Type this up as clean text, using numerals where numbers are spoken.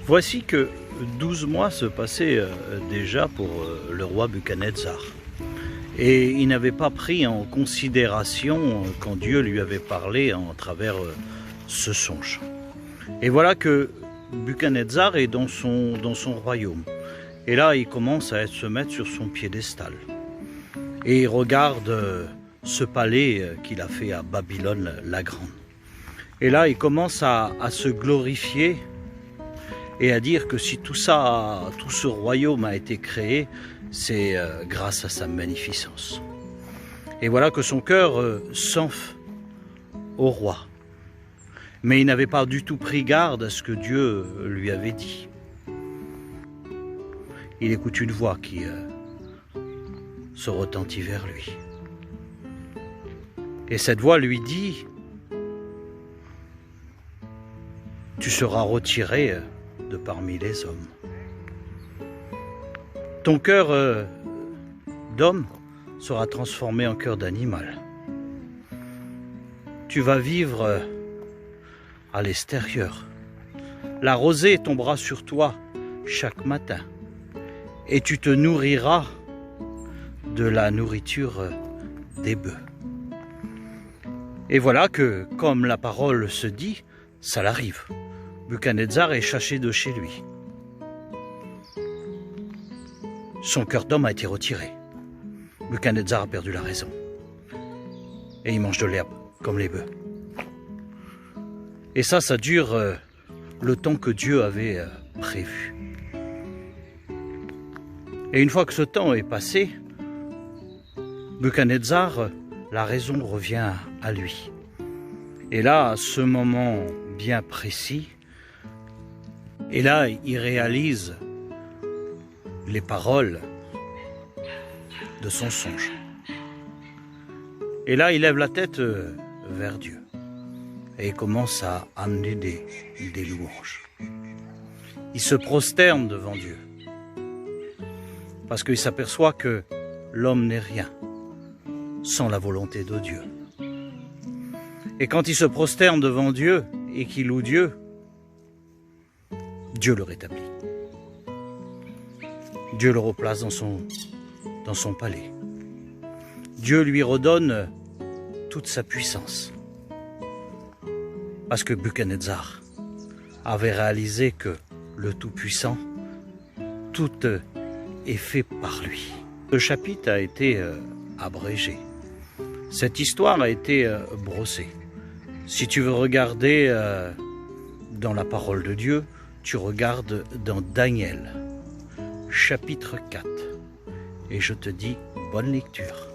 Voici que 12 mois se passaient déjà pour le roi Buchanan-Tzar. Et il n'avait pas pris en considération quand Dieu lui avait parlé en travers ce songe. Et voilà que Buchanan-Tzar est dans son royaume. Et là, il commence à se mettre sur son piédestal. Et il regarde ce palais qu'il a fait à Babylone la Grande. Et là, il commence à se glorifier et à dire que si tout ce royaume a été créé, c'est grâce à sa magnificence. Et voilà que son cœur s'enfle au roi. Mais il n'avait pas du tout pris garde à ce que Dieu lui avait dit. Il écoute une voix qui se retentit vers lui. Et cette voix lui dit: tu seras retiré de parmi les hommes. Ton cœur d'homme sera transformé en cœur d'animal. Tu vas vivre à l'extérieur. La rosée tombera sur toi chaque matin et tu te nourriras de la nourriture des bœufs. Et voilà que, comme la parole se dit, ça l'arrive. Buchanan-Tzar est chassé de chez lui. Son cœur d'homme a été retiré. Buchanan-Tzar a perdu la raison. Et il mange de l'herbe, comme les bœufs. Et ça dure le temps que Dieu avait prévu. Et une fois que ce temps est passé, Buchanan-Tzar, la raison revient à lui. Et là, à ce moment bien précis, et là, il réalise les paroles de son songe. Et là, il lève la tête vers Dieu et il commence à amener des louanges. Il se prosterne devant Dieu parce qu'il s'aperçoit que l'homme n'est rien sans la volonté de Dieu. Et quand il se prosterne devant Dieu et qu'il loue Dieu, Dieu le rétablit. Dieu le replace dans son palais. Dieu lui redonne toute sa puissance. Parce que Buchanan-Tzar avait réalisé que le Tout-Puissant, tout est fait par lui. Le chapitre a été abrégé. Cette histoire a été brossée. Si tu veux regarder dans la parole de Dieu, tu regardes dans Daniel, chapitre 4. Et je te dis bonne lecture.